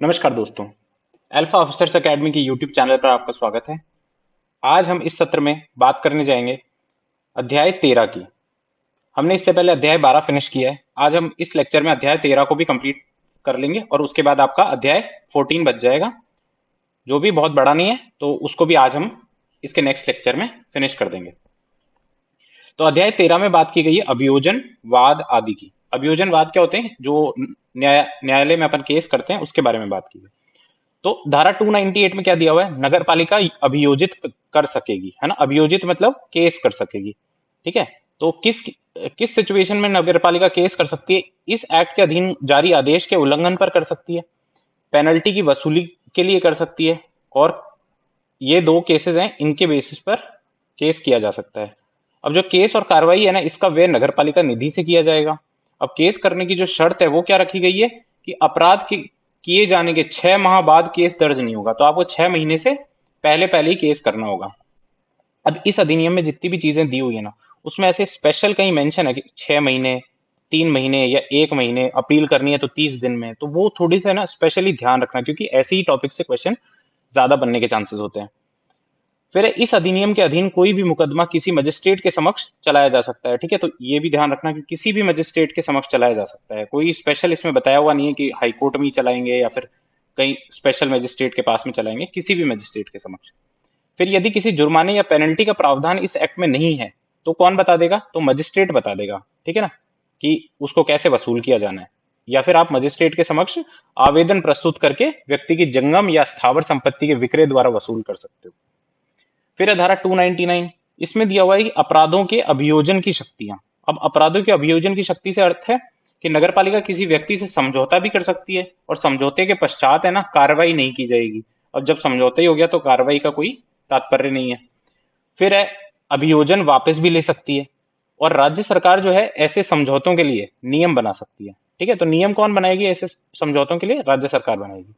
नमस्कार दोस्तों। Alpha officers academy की यूट्यूब चैनल पर आपका स्वागत है। आज हम इस सत्र में बात करने जाएंगे अध्याय 13 की। हमने इससे पहले अध्याय 12 फिनिश किया है। आज हम इस लेक्चर में अध्याय 13 को भी कंप्लीट कर लेंगे और उसके बाद आपका अध्याय 14 बच जाएगा, जो भी बहुत बड़ा नहीं है, तो उसको भी आज हम इसके नेक्स्ट लेक्चर में फिनिश कर देंगे। तो अध्याय 13 में बात की गई है अभियोजनवाद आदि की। अभियोजनवाद क्या होते हैं? जो न्यायालय में अपन केस करते हैं उसके बारे में बात की गई। तो धारा 298 में क्या दिया हुआ है? नगर पालिका अभियोजित कर सकेगी, है ना। अभियोजित मतलब केस कर सकेगी, ठीक है। तो किस किस सिचुएशन में नगर पालिका केस कर सकती है? इस एक्ट के अधीन जारी आदेश के उल्लंघन पर कर सकती है, पेनल्टी की वसूली के लिए कर सकती है, और ये दो केसेस हैं, इनके बेसिस पर केस किया जा सकता है। अब जो केस और कार्रवाई है ना, इसका व्यय नगर पालिका निधि से किया जाएगा। अब केस करने की जो शर्त है वो क्या रखी गई है कि अपराध की किए जाने के 6 माह बाद केस दर्ज नहीं होगा, तो आपको 6 महीने से पहले पहले ही केस करना होगा। अब इस अधिनियम में जितनी भी चीजें दी हुई है ना, उसमें ऐसे स्पेशल कहीं मेंशन है कि 6 महीने, 3 महीने या 1 महीने, अपील करनी है तो 30 दिन में, तो वो थोड़ी सा ना स्पेशली ध्यान रखना, क्योंकि ऐसे ही टॉपिक से क्वेश्चन ज्यादा बनने के चांसेस होते हैं। फिर इस अधिनियम के अधीन कोई भी मुकदमा किसी मजिस्ट्रेट के समक्ष चलाया जा सकता है, ठीक है। तो ये भी ध्यान रखना कि किसी भी मजिस्ट्रेट के समक्ष चलाया जा सकता है। कोई स्पेशल इसमें बताया हुआ नहीं है कि हाई कोर्ट में ही चलाएंगे या फिर कहीं स्पेशल मजिस्ट्रेट के पास में चलाएंगे, किसी भी मजिस्ट्रेट के समक्ष। फिर यदि किसी जुर्माने या पेनल्टी का प्रावधान इस एक्ट में नहीं है, तो कौन बता देगा? तो मजिस्ट्रेट बता देगा, ठीक है ना, कि उसको कैसे वसूल किया जाना है। या फिर आप मजिस्ट्रेट के समक्ष आवेदन प्रस्तुत करके व्यक्ति की जंगम या स्थावर संपत्ति के विक्रय द्वारा वसूल कर सकते हो। फिर है धारा 299। इसमें दिया हुआ है कि अपराधों के अभियोजन की शक्तियां। अब अपराधों के अभियोजन की शक्ति से अर्थ है कि नगर पालिका किसी व्यक्ति से समझौता भी कर सकती है, और समझौते के पश्चात है ना, कार्रवाई नहीं की जाएगी। और जब समझौता ही हो गया तो कार्रवाई का कोई तात्पर्य नहीं है। फिर है अभियोजन वापस भी ले सकती है, और राज्य सरकार जो है ऐसे समझौतों के लिए नियम बना सकती है, ठीक है। तो नियम कौन बनाएगी? ऐसे समझौतों के लिए राज्य सरकार बनाएगी।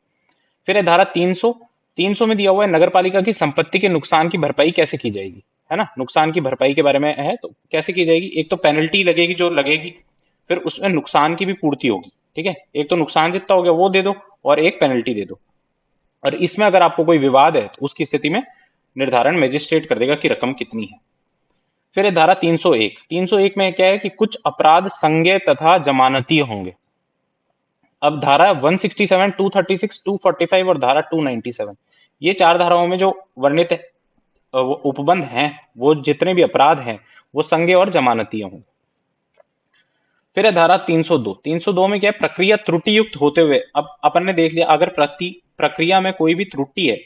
फिर है धारा 300। 300 में दिया हुआ है नगर पालिका की संपत्ति के नुकसान की भरपाई कैसे की जाएगी, है ना। नुकसान की भरपाई के बारे में है, तो कैसे की जाएगी? एक तो पेनल्टी लगेगी जो लगेगी, फिर उसमें नुकसान की भी पूर्ति होगी, ठीक है। एक तो नुकसान जितना हो गया वो दे दो, और एक पेनल्टी दे दो। और इसमें अगर आपको कोई विवाद है तो उसकी स्थिति में निर्धारण मजिस्ट्रेट कर देगा कि रकम कितनी है। फिर है धारा 301। 301 में क्या है कि कुछ अपराध संज्ञेय तथा जमानतीय होंगे। अब धारा 167, 236, 245 और धारा 297, ये चार धाराओं में जो वर्णित वो उपबंध हैं, वो जितने भी अपराध हैं वो संज्ञेय और जमानतीय होंगे। फिर है धारा 302। 302 में क्या है? प्रक्रिया त्रुटि युक्त होते हुए। अब अपन ने देख लिया, अगर प्रक्रिया में कोई भी त्रुटि है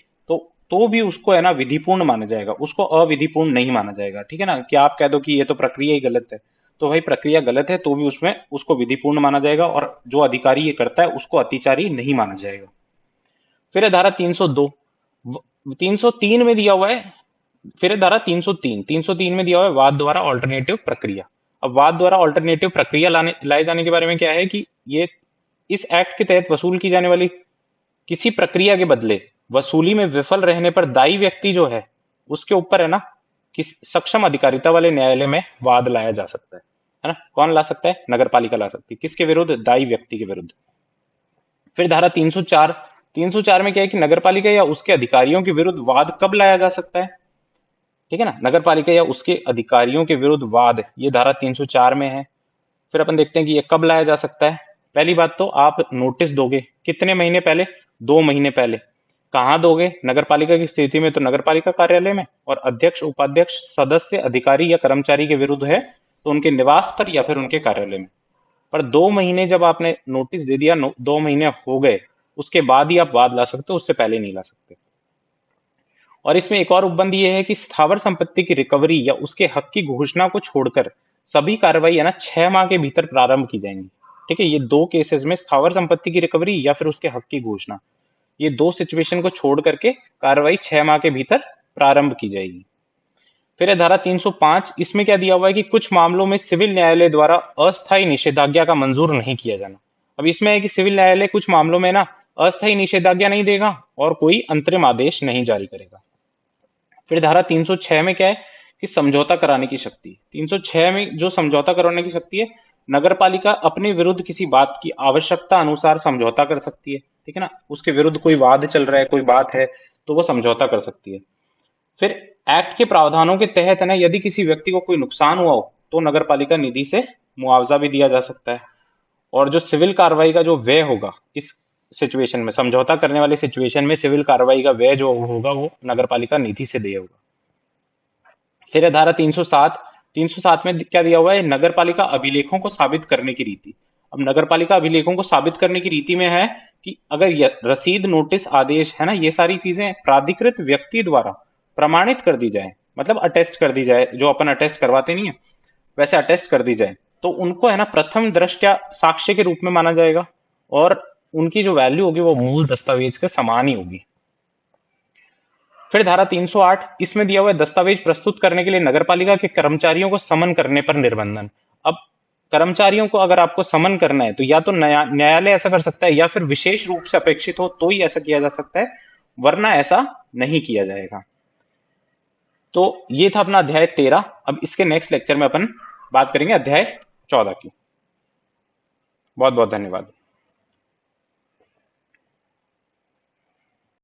तो भी उसको है ना विधिपूर्ण माना जाएगा, उसको अविधिपूर्ण नहीं माना जाएगा, ठीक है ना। कि आप कह दो कि ये तो प्रक्रिया ही गलत है, तो भाई प्रक्रिया गलत है तो भी उसमें उसको विधिपूर्ण माना जाएगा, और जो अधिकारी ये करता है उसको अतिचारी नहीं माना जाएगा। फिर है धारा 302। 303 में दिया हुआ है। फिर है धारा 303। 303 में दिया हुआ है वाद द्वारा ऑल्टरनेटिव प्रक्रिया। अब वाद द्वारा ऑल्टरनेटिव प्रक्रिया लाए जाने के बारे में क्या है कि ये इस एक्ट के तहत वसूल की जाने वाली किसी प्रक्रिया के बदले वसूली में विफल रहने पर दायी व्यक्ति जो है उसके ऊपर है ना, किस सक्षम अधिकारिता वाले न्यायालय में वाद लाया जा सकता है ना। कौन ला सकता है? नगर पालिका ला सकती है। किसके विरुद्ध? दायी व्यक्ति के विरुद्ध। फिर धारा 304। 304 में क्या है कि नगर पालिका या उसके अधिकारियों के विरुद्ध वाद कब लाया जा सकता है, ठीक है ना। नगर पालिका या उसके अधिकारियों के विरुद्ध वाद, ये धारा 304 में है। फिर अपन देखते हैं कि ये कब लाया जा सकता है। पहली बात तो आप नोटिस दोगे कितने महीने पहले? 2 महीने पहले। कहाँ दोगे? नगर पालिका की स्थिति में तो नगर पालिका कार्यालय में, और अध्यक्ष, उपाध्यक्ष, सदस्य, अधिकारी या कर्मचारी के विरुद्ध है तो उनके निवास पर या फिर उनके कार्यालय में। पर 2 महीने जब आपने नोटिस दे दिया, 2 महीने हो गए, उसके बाद ही आप वाद ला सकते हो, उससे पहले नहीं ला सकते। और इसमें एक और उपबंध ये है कि स्थावर संपत्ति की रिकवरी या उसके हक की घोषणा को छोड़कर सभी कार्रवाई है ना 6 माह के भीतर प्रारंभ की जाएंगी, ठीक है। ये दो केसेस में स्थावर संपत्ति की रिकवरी या फिर उसके हक की घोषणा, ये दो सिचुएशन को छोड़ करके कार्रवाई 6 माह के भीतर प्रारंभ की जाएगी। फिर है धारा 305। इसमें क्या दिया हुआ है कि कुछ मामलों में सिविल न्यायालय द्वारा अस्थायी निषेधाज्ञा का मंजूर नहीं किया जाना। अब इसमें है कि सिविल न्यायालय कुछ मामलों में ना अस्थायी निषेधाज्ञा नहीं देगा और कोई अंतरिम आदेश नहीं जारी करेगा। फिर धारा 306 में क्या है कि समझौता कराने की शक्ति। 306 में जो समझौता कराने की शक्ति है, नगर पालिका अपने विरुद्ध किसी बात की आवश्यकता अनुसार समझौता कर सकती है, ठीक है ना, उसके विरुद्ध कोई वाद चल रहा है, कोई बात है, तो वो समझौता कर सकती है। फिर एक्ट के प्रावधानों के तहत है ना, यदि किसी व्यक्ति को कोई नुकसान हुआ हो तो नगर पालिका निधि से मुआवजा भी दिया जा सकता है। और जो सिविल कार्रवाई का जो व्यय होगा इस सिचुएशन में, समझौता करने वाली सिचुएशन में सिविल कार्रवाई का व्यय जो होगा वो नगर पालिका निधि से दिया होगा। फिर है धारा 307। 307 में क्या दिया हुआ है, नगर पालिका अभिलेखों को साबित करने की रीति। अब नगर पालिका अभिलेखों को साबित करने की रीति में है कि अगर रसीद, नोटिस, आदेश है ना, ये सारी चीजें प्राधिकृत व्यक्ति द्वारा प्रमाणित कर दी जाए, मतलब अटेस्ट कर दी जाए, जो अपन अटेस्ट करवाते नहीं है वैसे अटेस्ट कर दी जाए, तो उनको है ना प्रथम दृष्टया साक्ष्य के रूप में माना जाएगा, और उनकी जो वैल्यू होगी वो मूल दस्तावेज के समान ही होगी। फिर धारा 308, इसमें दिया हुआ है दस्तावेज प्रस्तुत करने के लिए नगरपालिका के कर्मचारियों को समन करने पर निर्बंधन। अब कर्मचारियों को अगर आपको समन करना है तो या तो न्यायालय ऐसा कर सकता है, या फिर विशेष रूप से अपेक्षित हो तो ही ऐसा किया जा सकता है, वरना ऐसा नहीं किया जाएगा। तो ये था अपना अध्याय 13। अब इसके नेक्स्ट लेक्चर में अपन बात करेंगे अध्याय 14 की। बहुत बहुत धन्यवाद।